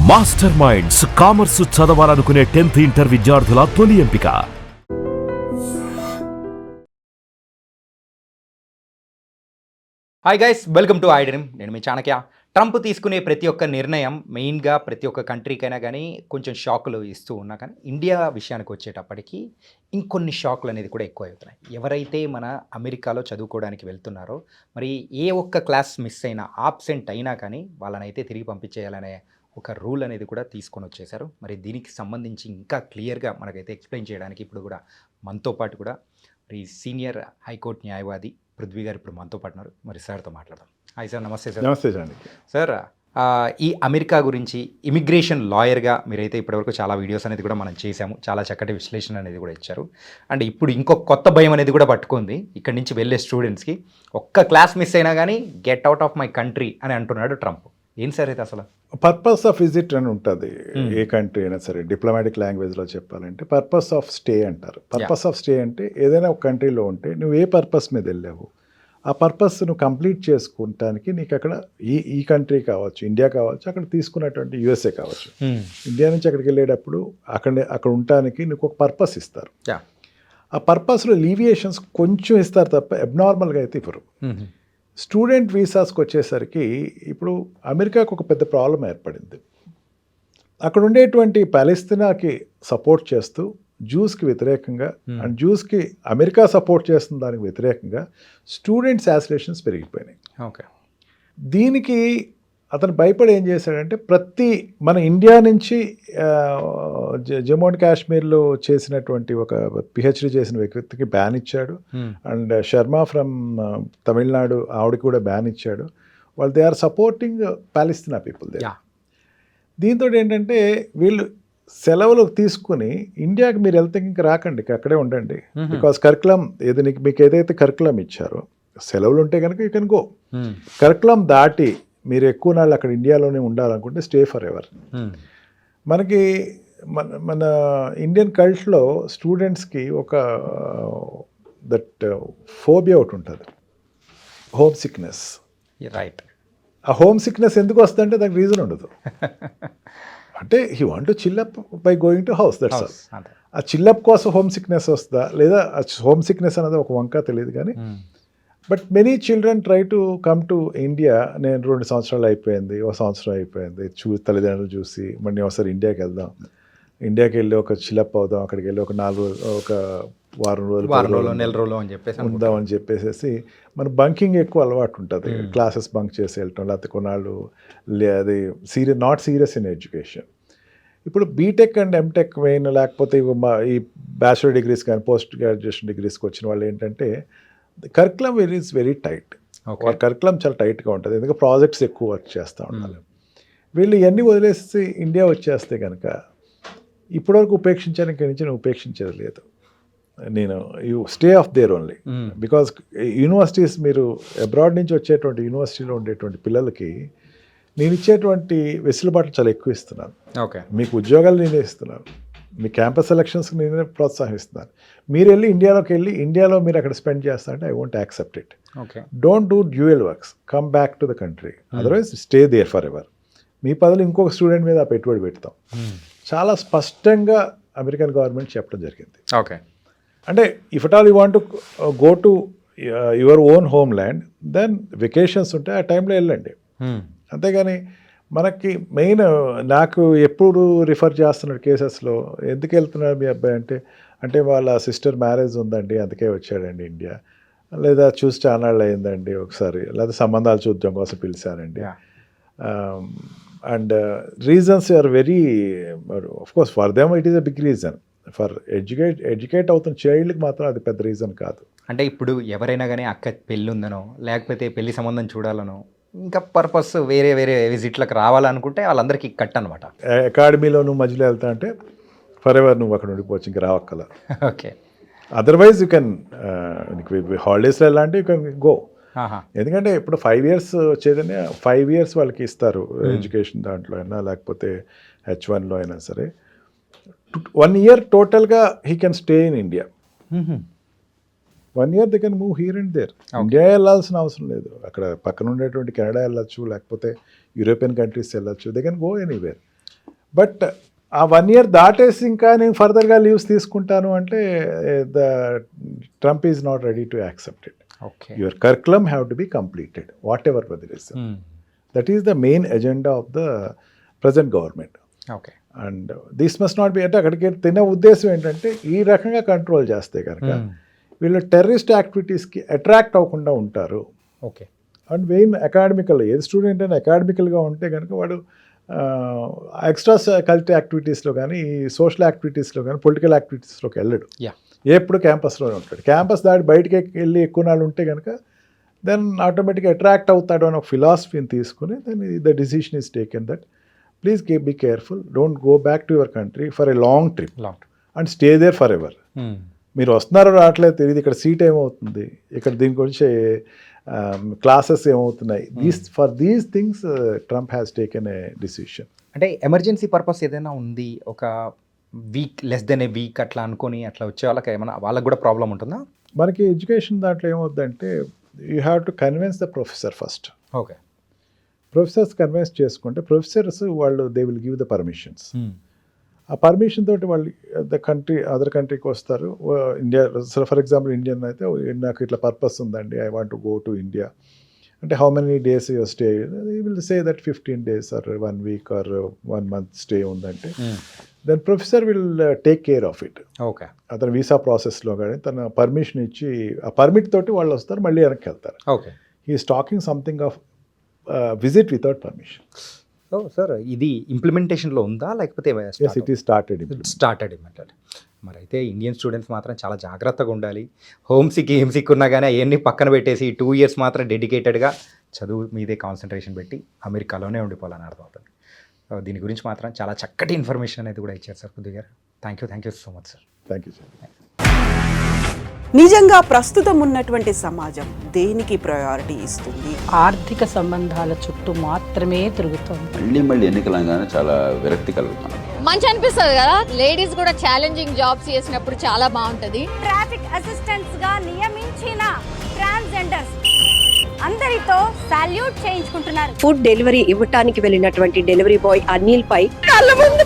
Master minds commerce చదవాలనుకునే 10th inter విద్యార్థుల తొలి ఎంపిక. Hi guys, welcome to iDream. నేను మీ చాణక్య. ట్రంప్ తీసుకునే ప్రతి ఒక్క నిర్ణయం మెయిన్గా ప్రతి ఒక్క కంట్రీకైనా కానీ కొంచెం షాకులు ఇస్తూ ఉన్నా కానీ ఇండియా విషయానికి వచ్చేటప్పటికి ఇంకొన్ని షాకులు అనేది కూడా ఎక్కువ అవుతున్నాయి. ఎవరైతే మన అమెరికాలో చదువుకోవడానికి వెళ్తున్నారో మరి ఏ ఒక్క క్లాస్ మిస్ అయినా ఆబ్సెంట్ అయినా కానీ వాళ్ళనైతే తిరిగి పంపించేయాలనే ఒక రూల్ అనేది కూడా తీసుకొని వచ్చేసారు. మరి దీనికి సంబంధించి ఇంకా క్లియర్గా మనకైతే ఎక్స్ప్లెయిన్ చేయడానికి ఇప్పుడు కూడా మనతో పాటు కూడా మరి సీనియర్ హైకోర్టు న్యాయవాది పృథ్వీ గారు ఇప్పుడు మనతో పాటు ఉన్నారు. మరి సార్తో మాట్లాడదాం. హాయ్ సార్, నమస్తే సార్. నమస్తే అండి సార్. ఈ అమెరికా గురించి ఇమిగ్రేషన్ లాయర్గా మీరైతే ఇప్పటివరకు చాలా వీడియోస్ అనేది కూడా మనం చేశాము, చాలా చక్కటి విశ్లేషణ అనేది కూడా ఇచ్చారు. అండ్ ఇప్పుడు ఇంకొక కొత్త భయం అనేది కూడా పట్టుకుంది ఇక్కడి నుంచి వెళ్ళే స్టూడెంట్స్కి. ఒక్క క్లాస్ మిస్ అయినా కానీ get out of my country అని అంటున్నాడు ట్రంప్. ఏం సార్ అయితే అసలు పర్పస్ ఆఫ్ విజిట్ అని ఉంటుంది ఏ కంట్రీ అయినా సరే. డిప్లొమాటిక్ లాంగ్వేజ్లో చెప్పాలంటే పర్పస్ ఆఫ్ స్టే అంటారు. పర్పస్ ఆఫ్ స్టే అంటే ఏదైనా ఒక కంట్రీలో ఉంటే నువ్వు ఏ పర్పస్ మీద వెళ్ళావు, ఆ పర్పస్ నువ్వు కంప్లీట్ చేసుకుంటానికి నీకు అక్కడ ఈ కంట్రీ కావచ్చు, ఇండియా కావచ్చు, అక్కడ తీసుకున్నటువంటి యూఎస్ఏ కావచ్చు. ఇండియా నుంచి అక్కడికి వెళ్ళేటప్పుడు అక్కడ ఉండటానికి నీకు ఒక పర్పస్ ఇస్తారు. ఆ పర్పస్లో లీవియేషన్స్ కొంచెం ఇస్తారు తప్ప అబ్నార్మల్గా అయితే ఇవ్వరు. స్టూడెంట్ వీసాస్కి వచ్చేసరికి ఇప్పుడు అమెరికాకు ఒక పెద్ద ప్రాబ్లం ఏర్పడింది. అక్కడ ఉండేటువంటి పాలస్తీనాకి సపోర్ట్ చేస్తూ జ్యూస్కి వ్యతిరేకంగా అండ్ జ్యూస్కి అమెరికా సపోర్ట్ చేస్తున్న దానికి వ్యతిరేకంగా స్టూడెంట్స్ యాసిలేషన్స్ పెరిగిపోయినాయి. ఓకే. దీనికి అతను భయపడి ఏం చేశాడంటే మన ఇండియా నుంచి జమ్మూ అండ్ కాశ్మీర్లో చేసినటువంటి ఒక పిహెచ్డి చేసిన వ్యక్తికి బ్యాన్ ఇచ్చాడు. అండ్ శర్మ ఫ్రమ్ తమిళనాడు ఆవిడకి కూడా బ్యాన్ ఇచ్చాడు. వాళ్ళు they are supporting Palestine people they. దీంతో ఏంటంటే వీళ్ళు సెలవులు తీసుకుని ఇండియాకి మీరు వెళ్తే ఇంక రాకండి, అక్కడే ఉండండి. బికాస్ కరికులం మీకు ఏదైతే కరికులం ఇచ్చారో సెలవులు ఉంటే కనుక యూ కెన్ గో. కరికులం దాటి మీరు ఎక్కువ నాళ్ళు అక్కడ ఇండియాలోనే ఉండాలనుకుంటే స్టే ఫర్ ఎవర్. మనకి మన ఇండియన్ కల్చర్లో స్టూడెంట్స్కి ఒక దట్ ఫోబియా ఒకటి ఉంటుంది, హోమ్ సిక్నెస్. రైట్. ఆ హోమ్ సిక్నెస్ ఎందుకు వస్తుందంటే దానికి రీజన్ ఉండదు. అంటే he want to chill up by going to house, that's all. ఆ చిల్లప్ కోసం హోమ్ సిక్నెస్ వస్తుందా లేదా హోమ్ సిక్నెస్ అనేది ఒక వంక తెలియదు కానీ but many children try to come to India. నేను 2 సంవత్సరాలు అయిపోయింది, 1 సంవత్సరం అయిపోయింది, తల్లిదండ్రులు చూసి మళ్ళీ ఒకసారి ఇండియాకి వెళ్దాం, ఇండియాకి వెళ్ళి ఒక చిలప్ అవుదాం, అక్కడికి వెళ్ళి ఒక 4 రోజులు, ఒక వారం రోజులు, నెల రోజులు అని చెప్పేసి ఉందామని చెప్పేసి మన బంకింగ్ ఎక్కువ అలవాటు ఉంటుంది. క్లాసెస్ బంక్ చేసి వెళ్ళటం, లేకపోతే కొన్నాళ్ళు అది నాట్ సీరియస్ ఇన్ ఎడ్యుకేషన్. ఇప్పుడు బీటెక్ అండ్ ఎంటెక్ మెయిన్, లేకపోతే ఈ బ్యాచులర్ డిగ్రీస్ కానీ పోస్ట్ గ్రాడ్యుయేషన్ డిగ్రీస్కి వచ్చిన వాళ్ళు ఏంటంటే curriculum is very tight. Curriculum చాలా టైట్గా ఉంటుంది, ఎందుకంటే ప్రాజెక్ట్స్ ఎక్కువ వర్క్ చేస్తూ ఉండాలి. వీళ్ళు ఇవన్నీ వదిలేసి ఇండియా వచ్చేస్తే కనుక ఇప్పటివరకు ఉపేక్షించాను, ఇక్కడి నుంచి నేను ఉపేక్షించేది లేదు. నేను you stay of their only. Because universities, మీరు అబ్రాడ్ నుంచి వచ్చేటువంటి యూనివర్సిటీలో ఉండేటువంటి పిల్లలకి నేను ఇచ్చేటువంటి వెసులుబాట్లు చాలా ఎక్కువ ఇస్తున్నాను. ఓకే. మీకు ఉద్యోగాలు నేనే ఇస్తున్నాను, మీ క్యాంపస్ సెలక్షన్స్కి నేనే ప్రోత్సహిస్తున్నాను. మీరు వెళ్ళి ఇండియాలోకి వెళ్ళి ఇండియాలో మీరు అక్కడ స్పెండ్ చేస్తారంటే I won't accept it. Okay. Don't do dual works, come back to the country, otherwise stay there forever. మీ పదలు ఇంకొక స్టూడెంట్ మీద పెట్టుబడి పెడతాం. చాలా స్పష్టంగా అమెరికన్ గవర్నమెంట్ చెప్పడం జరిగింది. ఓకే. అంటే if at all you want to go to your own homeland, then vacations ఉంటే ఆ టైంలో వెళ్ళండి. అంతేగాని మనకి మెయిన్ నాకు ఎప్పుడు రిఫర్ చేస్తున్న కేసెస్లో ఎందుకు వెళ్తున్నారు మీ అబ్బాయి అంటే వాళ్ళ సిస్టర్ మ్యారేజ్ ఉందండి అందుకే వచ్చాడండి ఇండియా, లేదా చూసి చాలాళ్ళు అయిందండి ఒకసారి, లేదా సంబంధాలు చూద్దాం కోసం పిలిచారండి. And reasons are very, of course for them it is a big reason. For educate అవుతున్న చైల్డ్కి మాత్రం అది పెద్ద రీజన్ కాదు. అంటే ఇప్పుడు ఎవరైనా కానీ అక్క పెళ్ళి ఉందనో లేకపోతే పెళ్లి సంబంధం చూడాలనో ఇంకా పర్పస్ వేరే విజిట్లకు రావాలనుకుంటే వాళ్ళందరికీ కట్ అనమాట. అకాడమీలో నువ్వు మధ్యలో వెళ్తా అంటే ఫర్ ఎవర్ నువ్వు అక్కడ ఉండిపోవచ్చు, ఇంకా రావక్కల. ఓకే. అదర్వైజ్ యూ కెన్ హాలిడేస్లో వెళ్ళాలంటే యూ కెన్ గో. ఎందుకంటే ఇప్పుడు 5 years వచ్చేదని 5 years వాళ్ళకి ఇస్తారు ఎడ్యుకేషన్ దాంట్లో అయినా, లేకపోతే H1లో అయినా సరే. 1 year టోటల్గా he can stay in India. 1 year they can move here and there. India వెళ్ళాల్సిన అవసరం లేదు, అక్కడ పక్కన ఉండేటువంటి కెనడా వెళ్ళచ్చు, లేకపోతే యూరోపియన్ కంట్రీస్ వెళ్ళచ్చు, they can go anywhere. But ఆ 1 year దాటేసి ఇంకా నేను ఫర్దర్గా లీవ్స్ తీసుకుంటాను అంటే the Trump is not ready to accept it. Okay. Your curriculum have to be completed whatever whether is. That is the main agenda of the present government. Okay. And this must not be అంటే అక్కడికి తినే ఉద్దేశం ఏంటంటే ఈ రకంగా control చేస్తే కనుక వీళ్ళు టెర్రరిస్ట్ యాక్టివిటీస్కి అట్రాక్ట్ అవ్వకుండా ఉంటారు. ఓకే. అండ్ మెయిన్ అకాడమికల్ ఏది స్టూడెంట్ అయినా అకాడమికల్గా ఉంటే కనుక వాడు ఎక్స్ట్రా కల్చర్ యాక్టివిటీస్లో కానీ సోషల్ యాక్టివిటీస్లో కానీ పొలిటికల్ యాక్టివిటీస్లోకి వెళ్ళడు. ఎప్పుడు క్యాంపస్లోనే ఉంటాడు. క్యాంపస్ దాటి బయటికి వెళ్ళి ఎక్కువ నాళ్ళు ఉంటే కనుక దెన్ ఆటోమేటిక్గా అట్రాక్ట్ అవుతాడు అని ఒక ఫిలాసఫీని తీసుకుని then the decision is taken that please be careful, don't go back to your country for a long trip and stay there forever. మీరు వస్తున్నారో రావట్లేదు తెలియదు, ఇక్కడ సీట్ ఏమవుతుంది, ఇక్కడ దీని గురించి క్లాసెస్ ఏమవుతున్నాయి, for these things Trump has taken a decision. అంటే ఎమర్జెన్సీ పర్పస్ ఏదైనా ఉంది, ఒక week less than a week అట్లా అనుకొని అట్లా వచ్చే వాళ్ళకి ఏమైనా వాళ్ళకి కూడా ప్రాబ్లం ఉంటుందా? మనకి ఎడ్యుకేషన్ దాంట్లో ఏమవుతుందంటే you have to convince the professor first. Okay. Professors convince చేసుకుంటే ప్రొఫెసర్స్ వాళ్ళు they will give the permissions. ఆ పర్మిషన్ తోటి వాళ్ళు అదర్ కంట్రీకి వస్తారు. ఇండియా ఫర్ ఎగ్జాంపుల్ ఇండియన్ అయితే నాకు ఇట్లా పర్పస్ ఉందండి, I want to go to India అంటే how many days your stay, will say that 15 days or 1 week or 1 month stay ఉందంటే then professor will take care of it. Okay. అతను visa ప్రాసెస్లో కానీ తన పర్మిషన్ ఇచ్చి ఆ permit తోటి వాళ్ళు వస్తారు, మళ్ళీ వెనక్కి వెళ్తారు. Okay. He is talking something of visit without permission. So sir ఇది ఇంప్లిమెంటేషన్లో ఉందా లేకపోతే ఇట్ ఈస్ స్టార్టెడ్ ఇమ్మంటారు? మరి అయితే ఇండియన్ స్టూడెంట్స్ మాత్రం చాలా జాగ్రత్తగా ఉండాలి. హోమ్ సిక్ ఉన్నా కానీ అవన్నీ పక్కన పెట్టేసి 2 years మాత్రం డెడికేటెడ్గా చదువు మీదే కాన్సన్ట్రేషన్ పెట్టి అమెరికాలోనే ఉండిపోవాలని అర్థమవుతుంది. దీని గురించి మాత్రం చాలా చక్కటి ఇన్ఫర్మేషన్ అనేది కూడా ఇచ్చారు సార్ కొద్దిగా. Thank you so much sir. Thank you sir. నిజంగా ప్రస్తుతం ఉన్నటువంటి సమాజం దేనికి ప్రయారిటీ ఇస్తుంది? ఆర్థిక సంబంధాల చుట్టూ మాత్రమే తిరుగుతోంది. మళ్ళీ ఎన్నికలంగానే చాలా విరక్తి కలుగుతున్నాం. మంచి అనిపిస్తుంది కదా, లేడీస్ కూడా ఛాలెంజింగ్ జాబ్స్ చేసినప్పుడు చాలా బాగుంటది. ట్రాఫిక్ అసిస్టెంట్స్ గా నియమించిన ట్రాన్స్జెండర్స్ అందరితో సాల్యూట్ చేయించుకుంటున్నారు. ఫుడ్ డెలివరీ ఇవ్వటానికి వెళ్ళినటువంటి డెలివరీ బాయ్ అనిల్ పై కళ్ళ ముందు